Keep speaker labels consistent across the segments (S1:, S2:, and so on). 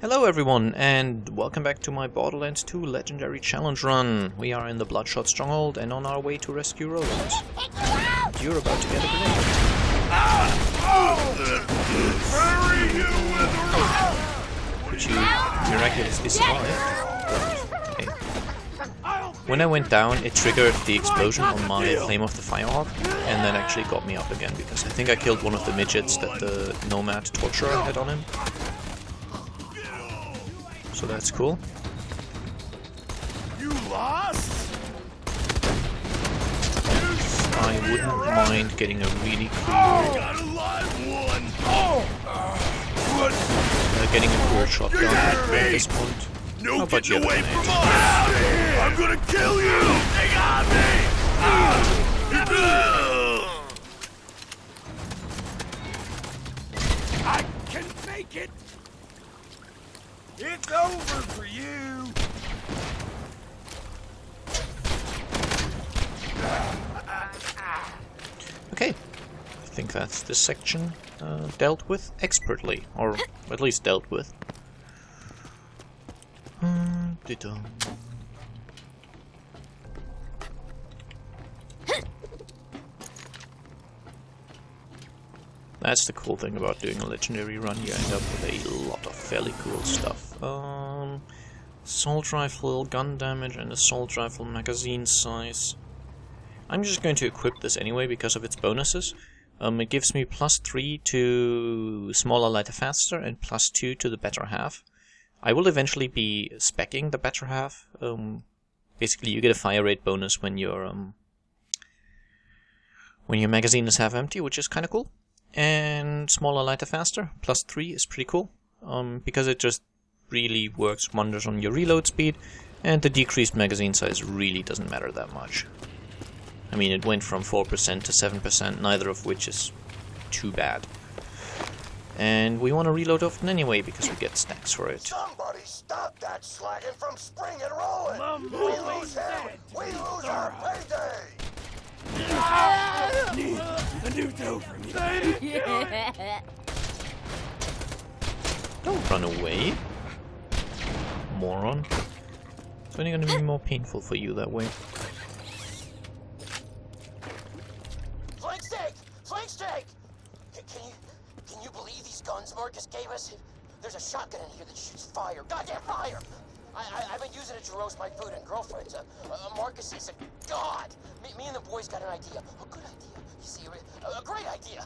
S1: Hello everyone, and welcome back to my Borderlands 2 Legendary Challenge Run. We are in the Bloodshot Stronghold and on our way to rescue Roland. You're about to get a grenade. Could you miraculously survive? Okay. When I went down, it triggered the explosion on my Flame of the Firehawk, and that actually got me up again, because I think I killed one of the midgets that the Nomad Torturer had on him. So that's cool.
S2: You lost?
S1: I wouldn't mind getting a really cool, getting a cool shotgun at this point.
S2: No,
S1: how about
S2: get
S1: you
S2: away
S1: have a
S2: from
S1: grenade?
S2: us! I'm gonna kill you! They got me! I can make it! It's over for you!
S1: Okay, I think that's this section dealt with expertly, or at least dealt with. That's the cool thing about doing a legendary run. You end up with a lot of fairly cool stuff. Assault rifle, gun damage, and assault rifle magazine size. I'm just going to equip this anyway because of its bonuses. It gives me +3 to smaller, lighter, faster, and +2 to the better half. I will eventually be speccing the better half. Basically, you get a fire rate bonus when your magazine is half empty, which is kind of cool. And smaller, lighter, faster, +3 is pretty cool, because it just really works wonders on your reload speed, and the decreased magazine size really doesn't matter that much. I mean, it went from 4% to 7%, neither of which is too bad. And we want to reload often anyway, because we get stacks for it.
S3: Somebody stop that slagging from spring and rolling! We lose him! We lose our payday!
S2: A new toe for me.
S1: Don't run away, moron. It's only going to be more painful for you that way.
S3: Flank steak! Flank steak! Can you believe these guns Marcus gave us? There's a shotgun in here that shoots fire. Goddamn fire! I've been using it to roast my food and girlfriends. Marcus is a god. Me and the boys got an idea. A good idea. You see, a great idea.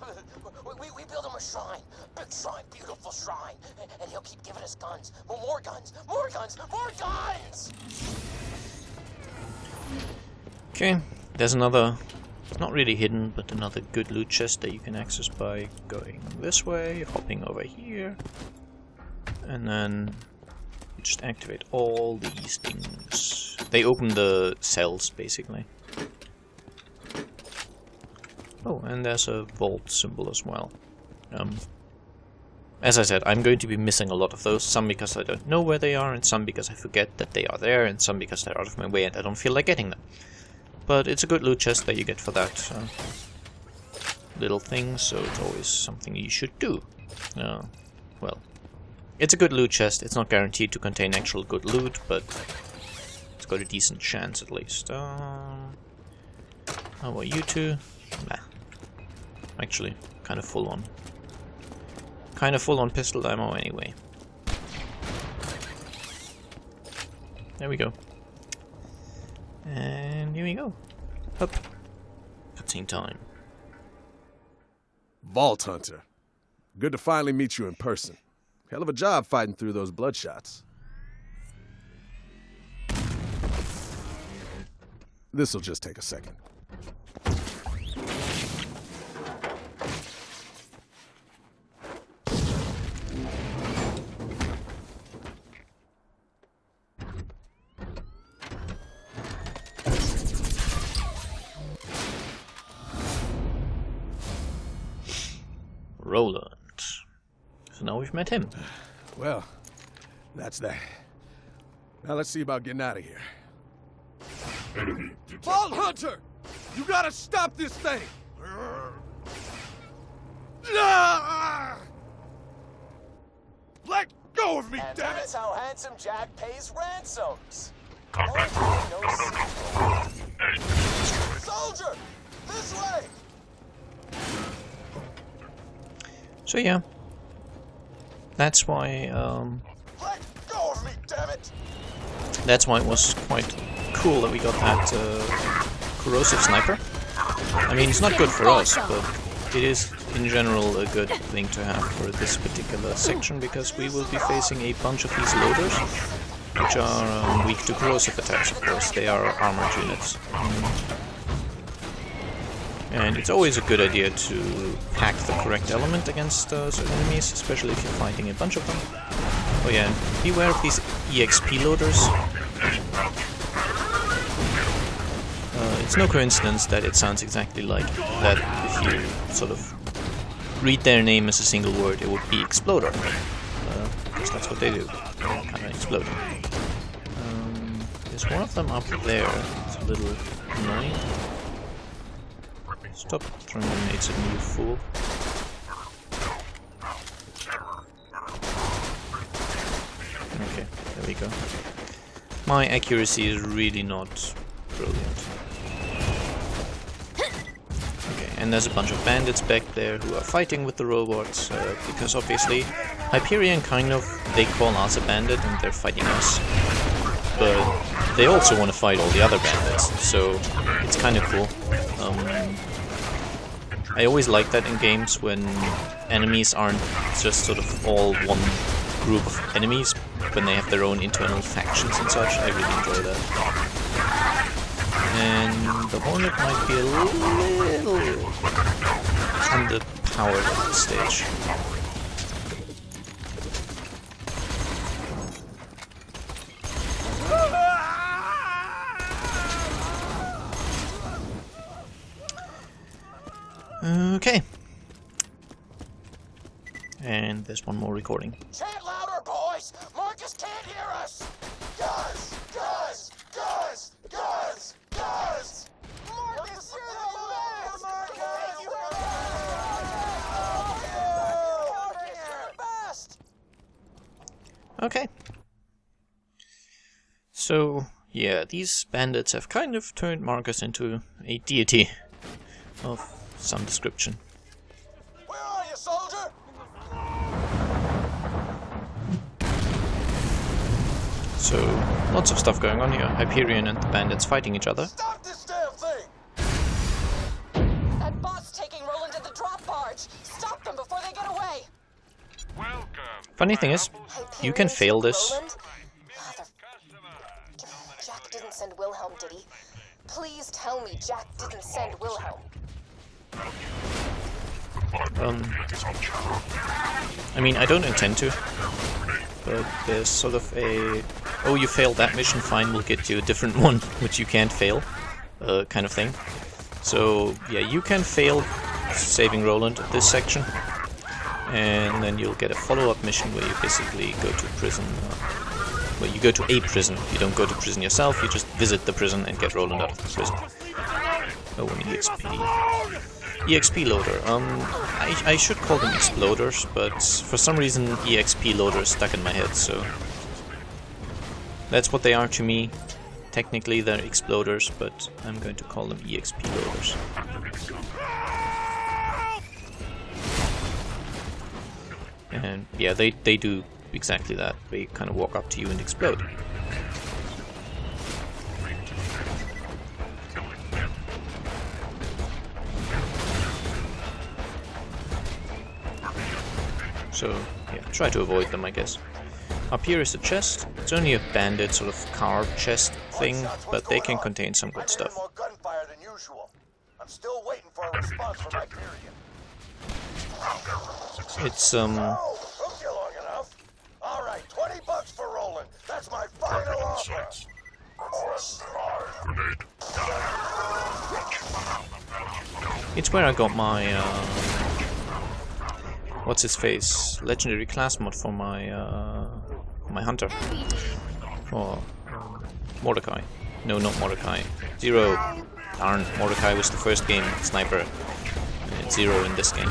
S3: We build him a shrine. Big shrine, beautiful shrine. And he'll keep giving us guns. More guns. More guns. More guns!
S1: Okay, there's another, not really hidden, but another good loot chest that you can access by going this way, hopping over here, and then you just activate all these things. They open the cells, basically. Oh, and there's a vault symbol as well. As I said, I'm going to be missing a lot of those, some because I don't know where they are, and some because I forget that they are there, and some because they're out of my way and I don't feel like getting them. But it's a good loot chest that you get for that little thing, so it's always something you should do. Well, it's a good loot chest. It's not guaranteed to contain actual good loot, but it's got a decent chance at least. How about you two? Nah. Actually, kind of full on. Kind of full on pistol ammo anyway. There we go. And here we go. Up. Cutscene time.
S2: Vault Hunter. Good to finally meet you in person. Hell of a job fighting through those bloodshots. This'll just take a second.
S1: Roland. So now we've met him.
S2: Well, that's that. Now let's see about getting out of here. Vault Hunter! You gotta stop this thing! Let go go of me,
S3: And
S2: damn it!
S3: that's how Handsome Jack pays ransoms. No, soldier! This way!
S1: So yeah, that's why
S3: Let go of me, damn it!
S1: that's why it was quite cool that we got that corrosive sniper. I mean, it's not good for us, but it is in general a good thing to have for this particular section, because we will be facing a bunch of these loaders, which are weak to corrosive attacks, of course. They are armored units. And it's always a good idea to pack the correct element against certain enemies, especially if you're fighting a bunch of them. Oh yeah, and beware of these EXP loaders. It's no coincidence that it sounds exactly like that. If you sort of read their name as a single word, it would be Exploder. Because that's what they do. They kind of explode. There's one of them up there. It's a little annoying. Stop throwing grenades at me, you fool. Okay, there we go. My accuracy is really not brilliant. Okay, and there's a bunch of bandits back there who are fighting with the robots, because obviously Hyperion they call us a bandit and they're fighting us. But they also want to fight all the other bandits, so it's kind of cool. I always like that in games when enemies aren't just sort of all one group of enemies, when they have their own internal factions and such. I really enjoy that. And the Hornet might be a little underpowered at this stage. Okay. And there's one more recording.
S3: Chant louder, boys! Marcus can't hear us! Guys! Guys! Guys! Guys! Guys! Marcus, you're the best! Marcus, you're the best!
S1: Okay. So, yeah, these bandits have kind of turned Marcus into a deity of some description.
S3: Where are you, soldier?
S1: So, lots of stuff going on here. Hyperion and the bandits fighting each other.
S3: Stop this damn thing!
S4: That bot's taking Roland to the drop barge. Stop them before they get away.
S1: Funny thing is, you can fail this.
S4: Roland? Jack didn't send Wilhelm, did he? Please tell me Jack didn't send Wilhelm.
S1: I mean, I don't intend to, but there's sort of a, oh, you failed that mission, fine, we'll get you a different one, which you can't fail, kind of thing. So, yeah, you can fail saving Roland at this section, and then you'll get a follow-up mission where you basically go to prison. Well, you go to a prison. You don't go to prison yourself, you just visit the prison and get Roland out of the prison. Oh, an EXP. EXP loader. I should call them exploders, but for some reason EXP loader is stuck in my head, so that's what they are to me. Technically they're exploders, but I'm going to call them EXP loaders. And yeah, they do exactly that. They kind of walk up to you and explode. So, yeah, try to avoid them, I guess. Up here is a chest. It's only a bandit sort of carved chest thing, but they can contain some good stuff.
S3: More gunfire than usual. I'm still waiting for a response from Hyperion.
S1: It's
S3: Oh, took you long enough. All right, $20 for Roland. That's my final offer.
S1: it's where I got my what's his face? Legendary class mod for my my hunter. For Mordecai. No, not Mordecai. Zero. Darn, Mordecai was the first game sniper. And it's Zero in this game.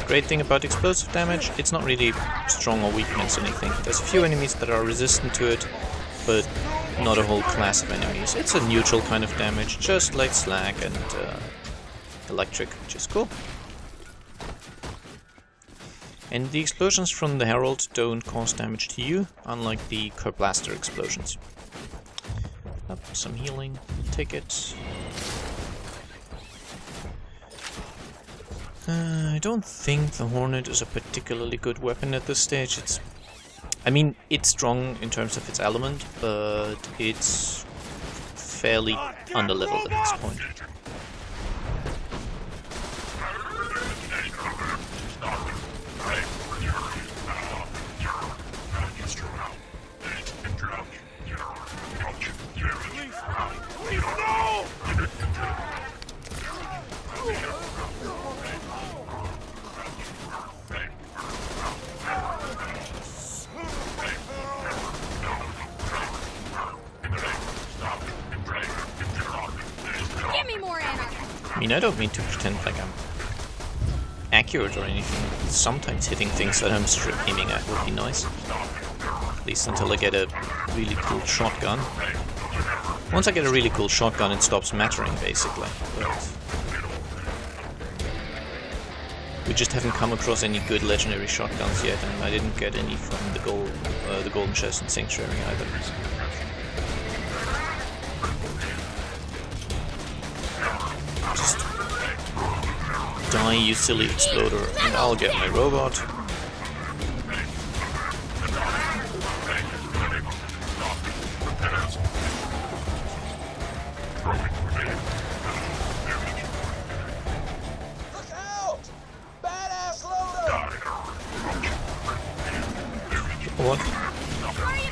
S1: Great thing about explosive damage, it's not really strong or weakness or anything. There's a few enemies that are resistant to it, but not a whole class of enemies. It's a neutral kind of damage, just like slag and electric, which is cool. And the explosions from the Herald don't cause damage to you, unlike the Curb Blaster explosions. Up, some healing, take it. I don't think the Hornet is a particularly good weapon at this stage. I mean, it's strong in terms of its element, but it's fairly underleveled at this point. I mean, I don't mean to pretend like I'm accurate or anything. Sometimes hitting things that I'm aiming at would be nice. At least until I get a really cool shotgun. Once I get a really cool shotgun, it stops mattering, basically. But we just haven't come across any good legendary shotguns yet, and I didn't get any from the golden chest in Sanctuary either. Just die, you silly exploder, and I'll get my robot.
S3: Look out! Badass loader!
S1: What?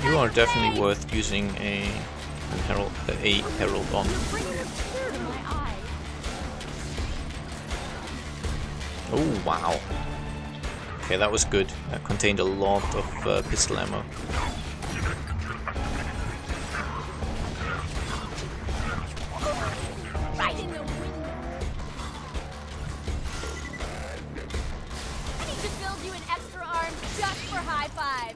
S1: You are definitely worth using a herald on. Oh wow. Okay, that was good. That contained a lot of pistol ammo.
S5: Right in the window. I need to build you an extra arm just for high fives.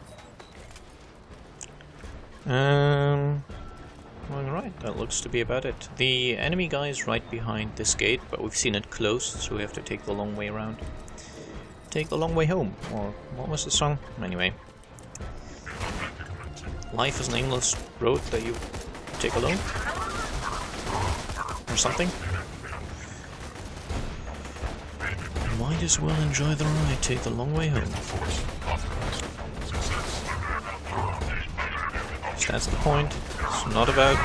S1: Alright, that looks to be about it. The enemy guy is right behind this gate, but we've seen it closed, so we have to take the long way around. Take the long way home, or what was the song? Anyway. Life is an aimless road that you take alone? Or something? Might as well enjoy the ride, take the long way home. So that's the point. It's not about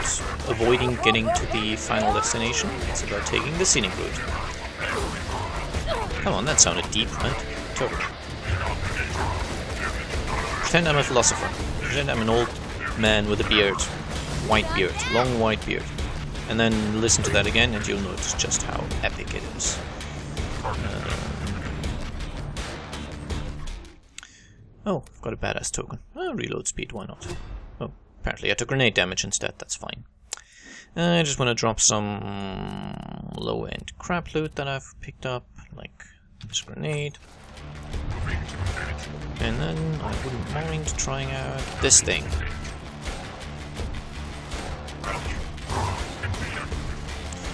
S1: avoiding getting to the final destination, it's about taking the scenic route. Come on, that sounded deep, right? Totally. Pretend I'm a philosopher. Pretend I'm an old man with a beard. White beard. Long white beard. And then listen to that again and you'll notice just how epic it is. Oh, I've got a badass token. Oh, reload speed, why not? Oh, apparently I took grenade damage instead, that's fine. I just want to drop some low-end crap loot that I've picked up, like this grenade. And then I wouldn't mind trying out this thing.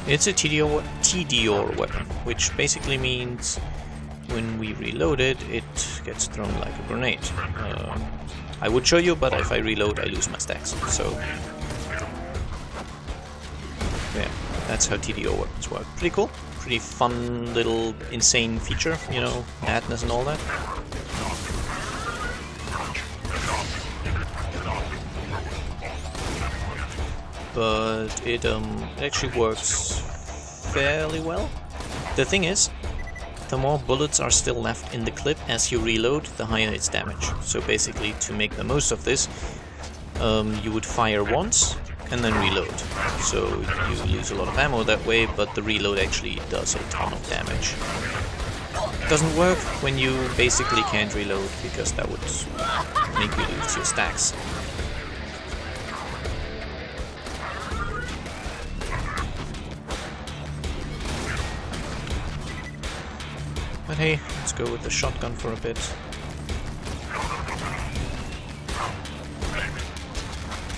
S1: It's a TDR weapon, which basically means when we reload it, it gets thrown like a grenade. I would show you, but if I reload, I lose my stacks. So, yeah, that's how TDR weapons work. Pretty cool. Pretty fun little insane feature, you know, madness and all that. But it actually works fairly well. The thing is, the more bullets are still left in the clip as you reload, the higher its damage. So basically, to make the most of this, you would fire once and then reload. So you lose a lot of ammo that way, but the reload actually does a ton of damage. Doesn't work when you basically can't reload, because that would make you lose your stacks. But hey, let's go with the shotgun for a bit.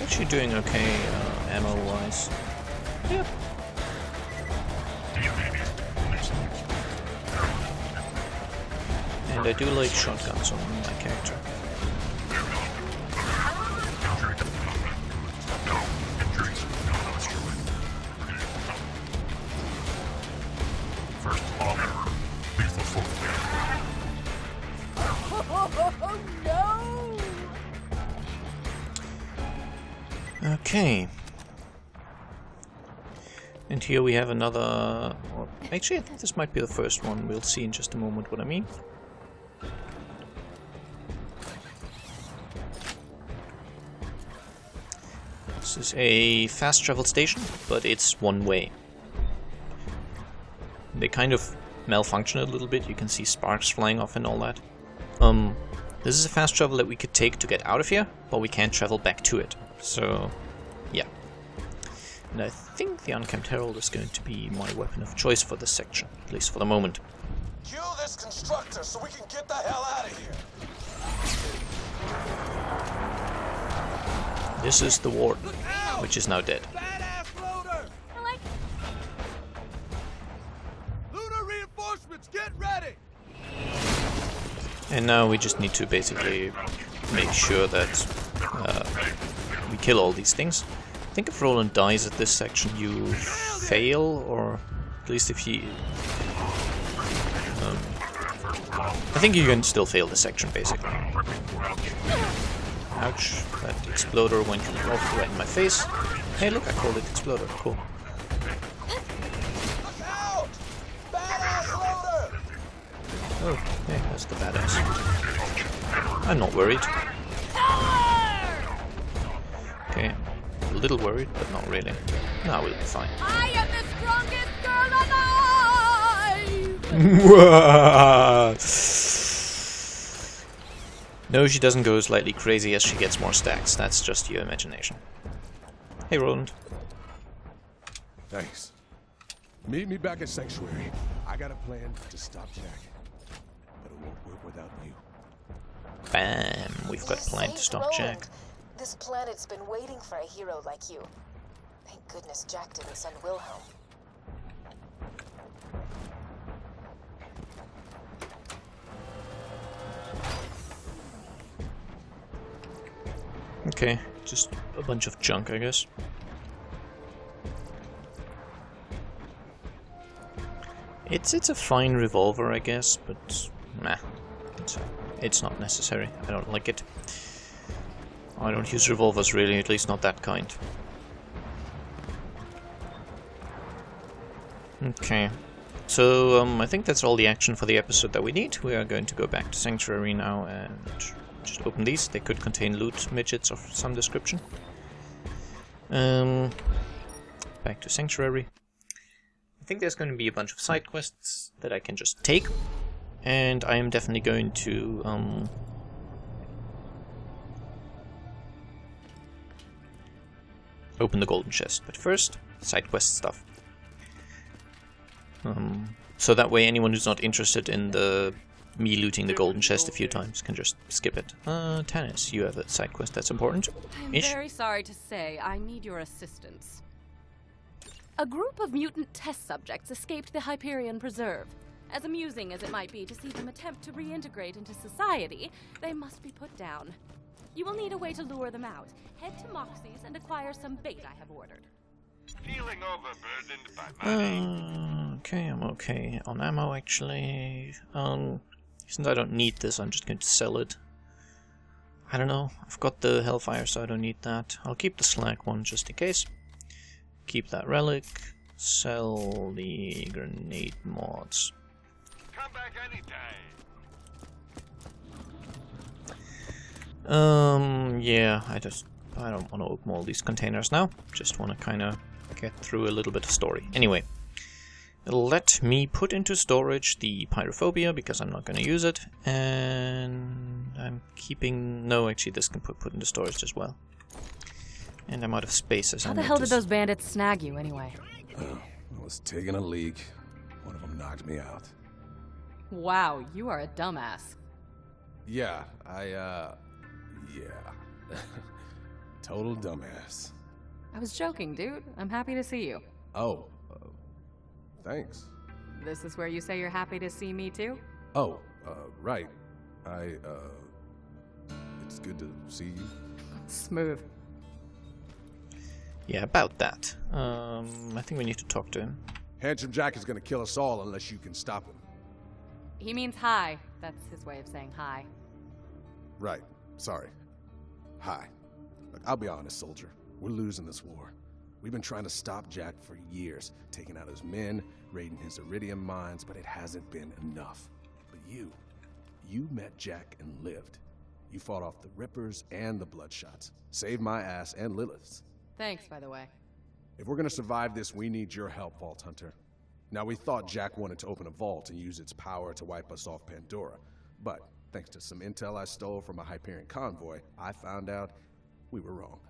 S1: Actually doing okay ammo-wise. Yep. And I do like shotguns on my character.
S5: Oh no!
S1: Okay. And here we have another... Or actually, I think this might be the first one. We'll see in just a moment what I mean. This is a fast travel station, but it's one way. They kind of malfunction a little bit. You can see sparks flying off and all that. This is a fast travel that we could take to get out of here, but we can't travel back to it. So, yeah. And I think the Unkempt Herald is going to be my weapon of choice for this section, at least for the moment.
S3: Kill this constructor so we can get the hell out of here.
S1: This is the Warden, which is now dead.
S2: Badass loader!
S5: I like
S2: Lunar reinforcements, get ready!
S1: And now we just need to basically make sure that we kill all these things. I think if Roland dies at this section, you fail, or at least if you... I think you can still fail the section, basically. Ouch, that exploder went off right in my face. Hey look, I called it exploder, cool.
S3: Look out! Badass loader!
S1: Oh, hey, that's the badass. I'm not worried. Okay, a little worried, but not really. No, we'll be fine.
S5: I am the strongest girl alive!
S1: No, she doesn't go slightly crazy as she gets more stacks. That's just your imagination. Hey, Roland.
S2: Thanks. Meet me back at Sanctuary. I got a plan to stop Jack. But it won't work without you.
S1: Bam! We've got a
S4: You
S1: plan to
S4: saved
S1: stop
S4: Roland.
S1: Jack.
S4: This planet's been waiting for a hero like you. Thank goodness Jack didn't send Wilhelm.
S1: Okay, just a bunch of junk, I guess. It's a fine revolver, I guess, but nah, it's not necessary. I don't like it. I don't use revolvers really, at least not that kind. Okay, so I think that's all the action for the episode that we need. We are going to go back to Sanctuary now and just open these. They could contain loot midgets of some description. Back to Sanctuary. I think there's going to be a bunch of side quests that I can just take, and I am definitely going to open the golden chest. But first, side quest stuff. So that way anyone who's not interested in me looting the golden chest a few times can just skip it. Tannis, you have a side quest that's important.
S6: I'm very sorry to say I need your assistance. A group of mutant test subjects escaped the Hyperion Preserve. As amusing as it might be to see them attempt to reintegrate into society, they must be put down. You will need a way to lure them out. Head to Moxie's and acquire some bait I have ordered.
S7: Feeling overburdened by money.
S1: Okay, I'm okay on ammo actually. Since I don't need this, I'm just going to sell it. I don't know, I've got the Hellfire, so I don't need that. I'll keep the Slag one just in case. Keep that relic. Sell the grenade mods.
S7: Come back anytime.
S1: Yeah, I don't want to open all these containers now. Just want to kind of get through a little bit of story. Anyway, let me put into storage the Pyrophobia because I'm not going to use it, and I'm keeping... No, actually, this can put into storage as well. And I'm out of space as I
S6: How the hell did those bandits snag you, anyway?
S2: I was taking a leak. One of them knocked me out.
S6: Wow, you are a dumbass.
S2: Yeah, yeah. Total dumbass.
S6: I was joking, dude. I'm happy to see you.
S2: Oh, thanks.
S6: This is where you say you're happy to see me too?
S2: Oh, right. It's good to see you.
S6: Smooth.
S1: Yeah, about that. I think we need to talk to him.
S2: Handsome Jack is gonna kill us all unless you can stop him.
S6: He means hi. That's his way of saying hi.
S2: Right. Sorry. Hi. Look, I'll be honest, soldier. We're losing this war. We've been trying to stop Jack for years, taking out his men, raiding his iridium mines, but it hasn't been enough. But you met Jack and lived. You fought off the Rippers and the Bloodshots. Saved my ass and Lilith's.
S6: Thanks, by the way.
S2: If we're gonna survive this, we need your help, Vault Hunter. Now, we thought Jack wanted to open a vault and use its power to wipe us off Pandora. But, thanks to some intel I stole from a Hyperion convoy, I found out we were wrong.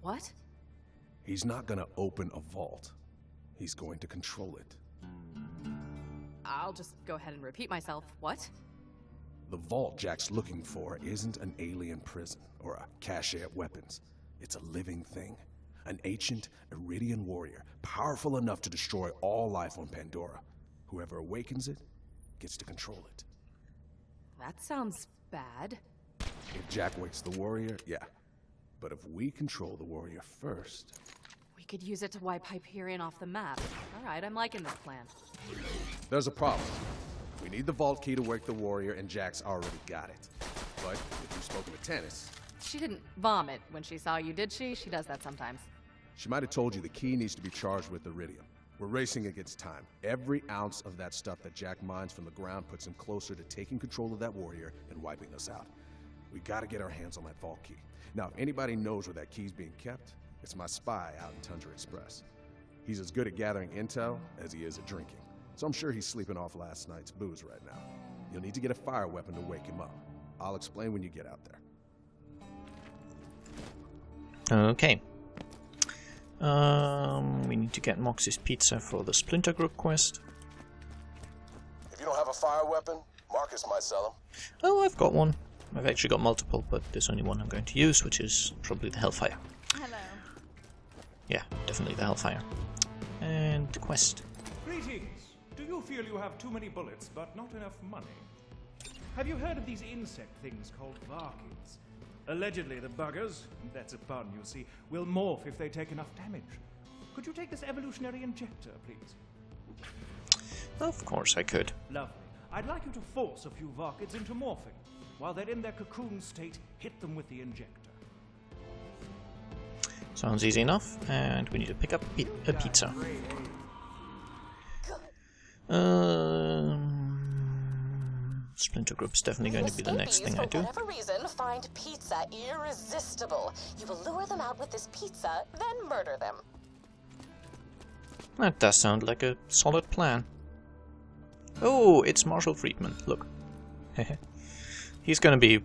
S6: What?
S2: He's not gonna open a vault. He's going to control it.
S6: I'll just go ahead and repeat myself. What?
S2: The vault Jack's looking for isn't an alien prison or a cache of weapons. It's a living thing. An ancient Iridian warrior, powerful enough to destroy all life on Pandora. Whoever awakens it gets to control it.
S6: That sounds bad.
S2: If Jack wakes the warrior, yeah. But if we control the warrior first...
S6: We could use it to wipe Hyperion off the map. Alright, I'm liking this plan.
S2: There's a problem. We need the vault key to wake the warrior, and Jack's already got it. But if you've spoken to Tannis...
S6: She didn't vomit when she saw you, did she? She does that sometimes.
S2: She might have told you the key needs to be charged with iridium. We're racing against time. Every ounce of that stuff that Jack mines from the ground puts him closer to taking control of that warrior and wiping us out. We gotta get our hands on that vault key. Now, if anybody knows where that key's being kept, it's my spy out in Tundra Express. He's as good at gathering intel as he is at drinking. So I'm sure he's sleeping off last night's booze right now. You'll need to get a fire weapon to wake him up. I'll explain when you get out there.
S1: Okay. We need to get Moxie's pizza for the Splinter Group quest.
S2: If you don't have a fire weapon, Marcus might sell them.
S1: Oh, I've got one. I've actually got multiple, but there's only one I'm going to use, which is probably the Hellfire.
S5: Hello.
S1: Yeah, definitely the Hellfire. And the quest.
S8: Greetings. Do you feel you have too many bullets but not enough money? Have you heard of these insect things called Varkids? Allegedly, the buggers, that's a pun, you see, will morph if they take enough damage. Could you take this evolutionary injector, please?
S1: Of course I could.
S8: Lovely. I'd like you to force a few Varkids into morphing. While they're in their cocoon state, hit them with the injector.
S1: Sounds easy enough, and we need to pick up a pizza. Splinter Group's definitely going to be the next thing I do.
S4: For whatever reason, find pizza irresistible. You will lure them out with this pizza, then murder them.
S1: That does sound like a solid plan. Oh, it's Marshall Friedman. Look. He's going to be,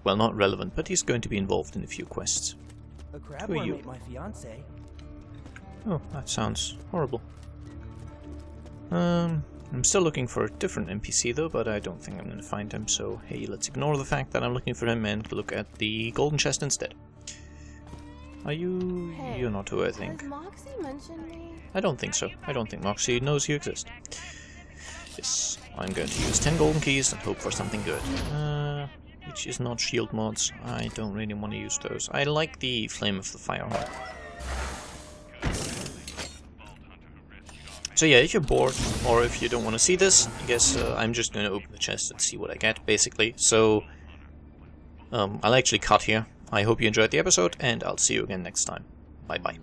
S1: well, not relevant, but he's going to be involved in a few quests.
S9: A crab
S1: Who are
S9: worm
S1: you?
S9: ate my fiance.
S1: Oh, that sounds horrible. I'm still looking for a different NPC though, but I don't think I'm going to find him, so hey, let's ignore the fact that I'm looking for him and look at the golden chest instead. Are you...
S5: Hey,
S1: you're not who I think.
S5: Has Moxie mentioned me?
S1: I don't think so. I don't think Moxie knows you exist. Yes, I'm going to use 10 golden keys and hope for something good. Which is not shield mods. I don't really want to use those. I like the Flame of the Fire mod. So yeah, if you're bored, or if you don't want to see this, I guess I'm just going to open the chest and see what I get, basically. So, I'll actually cut here. I hope you enjoyed the episode, and I'll see you again next time. Bye bye.